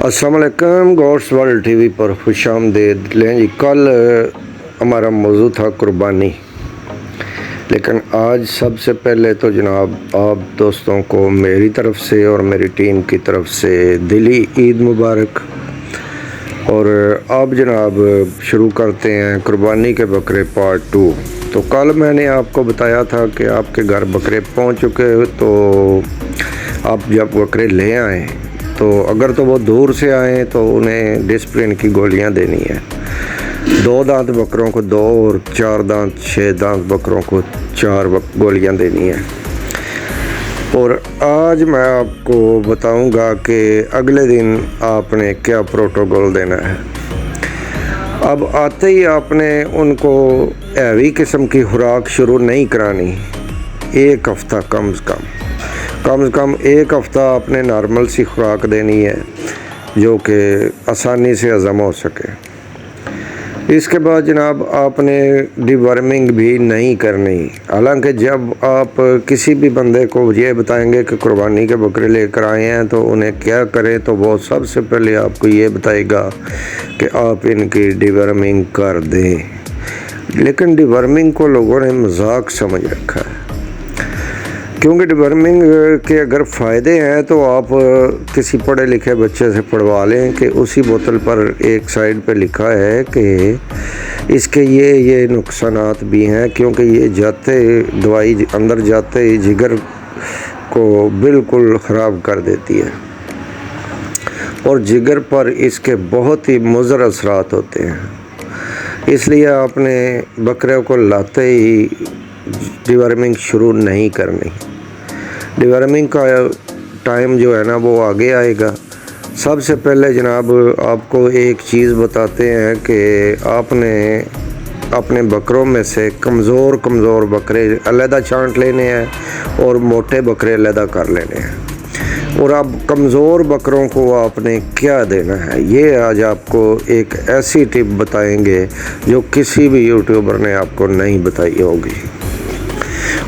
अस्सलाम वालेकुम। गोश्त वर्ल्ड टीवी पर खुश आमदीद। लें जी, कल हमारा मौजू था कुर्बानी, लेकिन आज सबसे पहले तो जनाब आप दोस्तों को मेरी तरफ से और मेरी टीम की तरफ से दिली ईद मुबारक। और अब जनाब शुरू करते हैं कुर्बानी के बकरे पार्ट 2। तो कल मैंने आपको बताया था कि आपके घर बकरे पहुंच चुके हो, तो आप जब बकरे ले आएँ तो अगर तो वो दूर से आएँ तो उन्हें डिस्प्रिन की गोलियां देनी है। 2 दांत बकरों को 2 और 4 दांत 6 दांत बकरों को 4 गोलियां देनी है। और आज मैं आपको बताऊंगा कि अगले दिन आपने क्या प्रोटोकॉल देना है। अब आते ही आपने उनको हैवी किस्म की खुराक शुरू नहीं करानी। 1 हफ़्ता कम से कम 1 हफ़्ता आपने नॉर्मल सी खुराक देनी है जो कि आसानी से हज़म हो सके। इसके बाद जनाब आपने डिवर्मिंग भी नहीं करनी। हालांकि जब आप किसी भी बंदे को ये बताएंगे कि कुर्बानी के बकरे लेकर आए हैं तो उन्हें क्या करें, तो वो सबसे पहले आपको ये बताएगा कि आप इनकी डिवर्मिंग कर दें। लेकिन डिवर्मिंग को लोगों ने मजाक समझ रखा है, क्योंकि डिवर्मिंग के अगर फ़ायदे हैं तो आप किसी पढ़े लिखे बच्चे से पढ़वा लें कि उसी बोतल पर एक साइड पे लिखा है कि इसके ये नुकसानात भी हैं, क्योंकि ये दवाई अंदर जाते ही जिगर को बिल्कुल ख़राब कर देती है और जिगर पर इसके बहुत ही मुज़र असरात होते हैं। इसलिए आपने बकरियों को लाते ही डिवर्मिंग शुरू नहीं करनी। डिवर्मिंग का टाइम जो है ना वो आगे आएगा। सबसे पहले जनाब आपको एक चीज़ बताते हैं कि आपने अपने बकरों में से कमज़ोर बकरे अलहदा छांट लेने हैं और मोटे बकरे अलहदा कर लेने हैं। और अब कमज़ोर बकरों को आपने क्या देना है, ये आज आपको एक ऐसी टिप बताएंगे जो किसी भी यूट्यूबर ने आपको नहीं बताई होगी।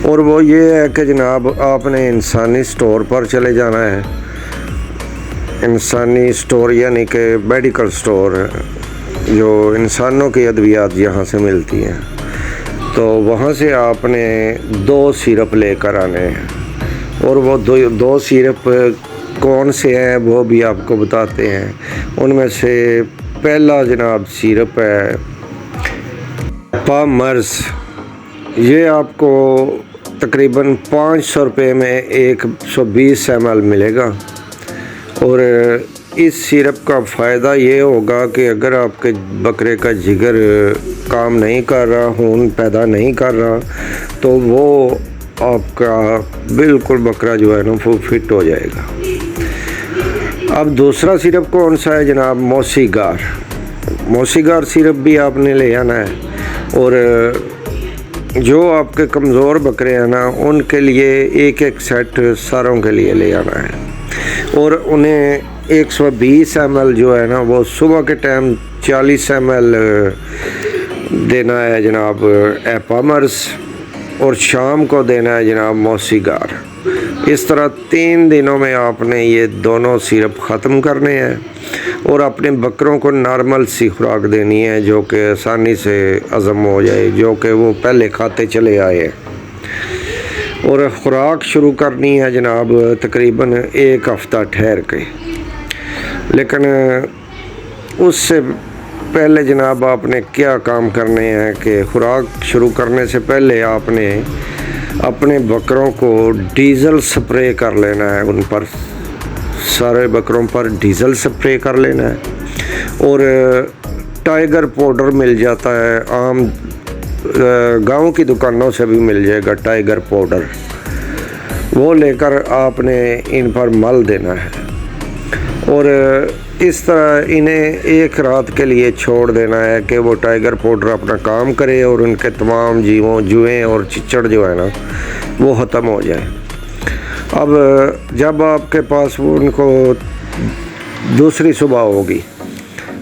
और वो ये है कि जनाब आपने इंसानी स्टोर पर चले जाना है। इंसानी स्टोर यानी कि मेडिकल स्टोर, जो इंसानों की अद्वियात यहाँ से मिलती हैं, तो वहाँ से आपने 2 सिरप लेकर आने हैं। और वो दो सिरप कौन से हैं वो भी आपको बताते हैं। उनमें से पहला जनाब सिरप है पामर्स। ये आपको तकरीबन 500 रुपये में 120 ml मिलेगा। और इस सिरप का फ़ायदा ये होगा कि अगर आपके बकरे का जिगर काम नहीं कर रहा, खून पैदा नहीं कर रहा, तो वो आपका बिल्कुल बकरा जो है ना वो फिट हो जाएगा। अब दूसरा सिरप कौन सा है जनाब, मौसीगार सिरप भी आपने ले आना है। और जो आपके कमज़ोर बकरे हैं ना उनके लिए एक सेट सारों के लिए ले आना है। और उन्हें 120 ml जो है ना वो सुबह के टाइम 40 ml देना है जनाब एपामर्स, और शाम को देना है जनाब मौसीगार। इस तरह 3 दिनों में आपने ये दोनों सिरप ख़त्म करने हैं और अपने बकरों को नॉर्मल सी खुराक देनी है जो कि आसानी से हज़म हो जाए, जो कि वो पहले खाते चले आए। और ख़ुराक शुरू करनी है जनाब तकरीबन 1 हफ़्ता ठहर के। लेकिन उससे पहले जनाब आपने क्या काम करने हैं कि ख़ुराक शुरू करने से पहले आपने अपने बकरों को डीज़ल स्प्रे कर लेना है। उन पर सारे बकरों पर डीज़ल स्प्रे कर लेना है। और टाइगर पाउडर मिल जाता है, आम गांव की दुकानों से भी मिल जाएगा टाइगर पाउडर, वो लेकर आपने इन पर मल देना है। और इस तरह इन्हें 1 रात के लिए छोड़ देना है कि वो टाइगर पाउडर अपना काम करे और उनके तमाम जुएँ और चिचड़ जो है ना वो ख़त्म हो जाए। अब जब आपके पास वो उनको दूसरी सुबह होगी,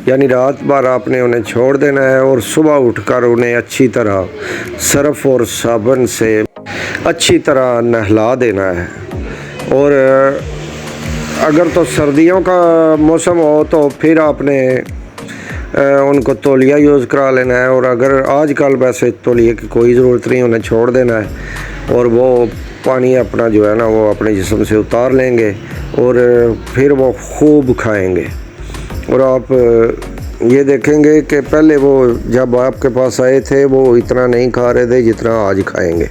यानी रात भर आपने उन्हें छोड़ देना है और सुबह उठकर उन्हें अच्छी तरह सर्फ़ और साबुन से अच्छी तरह नहला देना है। और اگر تو سردیوں کا موسم ہو تو پھر آپ نے ان کو تولیہ یوز کرا لینا ہے، اور اگر آج کل ویسے تولیے کی کوئی ضرورت نہیں، انہیں چھوڑ دینا ہے اور وہ پانی اپنا جو ہے نا وہ اپنے جسم سے اتار لیں گے اور پھر وہ خوب کھائیں گے۔ اور آپ یہ دیکھیں گے کہ پہلے وہ جب آپ کے پاس آئے تھے وہ اتنا نہیں کھا رہے تھے جتنا آج کھائیں گے۔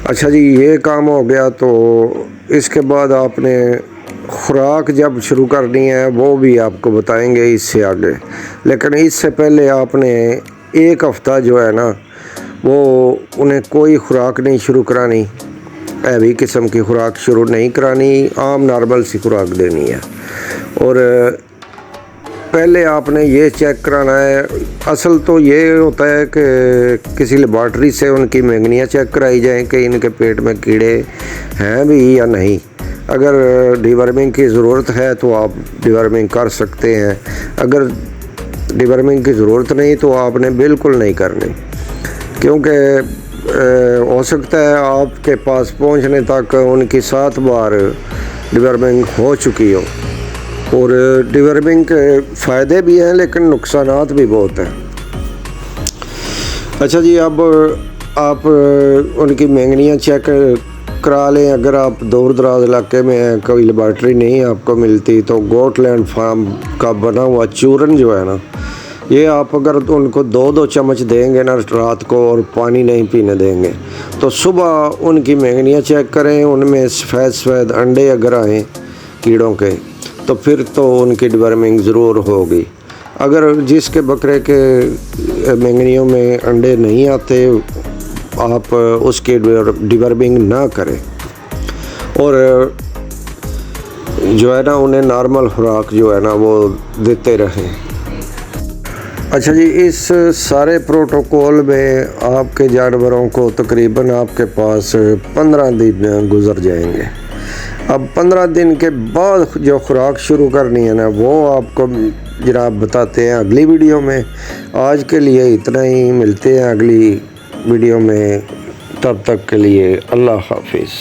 اچھا جی، یہ کام ہو گیا۔ تو اس کے بعد آپ نے خوراک جب شروع کرنی ہے وہ بھی آپ کو بتائیں گے اس سے آگے، لیکن اس سے پہلے آپ نے ایک ہفتہ جو ہے نا وہ انہیں کوئی خوراک نہیں شروع کرانی، ہیوی قسم کی خوراک شروع نہیں کرانی، عام نارمل سی خوراک دینی ہے۔ اور پہلے آپ نے یہ چیک کرانا ہے، اصل تو یہ ہوتا ہے کہ کسی لیبارٹری سے ان کی مینگنیاں چیک کرائی جائیں کہ ان کے پیٹ میں کیڑے ہیں بھی یا نہیں۔ اگر ڈی ورمنگ کی ضرورت ہے تو آپ ڈی ورمنگ کر سکتے ہیں، اگر ڈی ورمنگ کی ضرورت نہیں تو آپ نے بالکل نہیں کرنی، کیونکہ ہو سکتا ہے آپ کے پاس پہنچنے تک ان کی 7 بار ڈی ورمنگ ہو چکی ہو۔ اور ڈی ورمنگ کے فائدے بھی ہیں لیکن نقصانات بھی بہت ہیں۔ اچھا جی، اب آپ ان کی مینگنیاں چیک کرا لیں۔ اگر آپ دور دراز علاقے میں ہیں، کوئی لیبارٹری نہیں آپ کو ملتی، تو گوٹ لینڈ فارم کا بنا ہوا چورن جو ہے نا، یہ آپ اگر ان کو 2 چمچ دیں گے نا رات کو اور پانی نہیں پینے دیں گے، تو صبح ان کی مینگنیاں چیک کریں، ان میں سفید انڈے اگر آئیں کیڑوں کے تو پھر تو ان کی ڈی ورمنگ ضرور ہوگی۔ اگر جس کے بکرے کے مینگنیوں میں انڈے نہیں آتے، آپ اس کی ڈی ورمنگ نہ کریں، اور جو ہے نا انہیں نارمل خوراک جو ہے نا وہ دیتے رہیں۔ اچھا جی، اس سارے پروٹوکول میں آپ کے جانوروں کو تقریباً آپ کے پاس 15 دن گزر جائیں گے۔ اب 15 دن کے بعد جو خوراک شروع کرنی ہے نا وہ آپ کو جناب بتاتے ہیں اگلی ویڈیو میں۔ آج کے لیے اتنا ہی، ملتے ہیں اگلی ویڈیو میں، تب تک کے لیے اللہ حافظ۔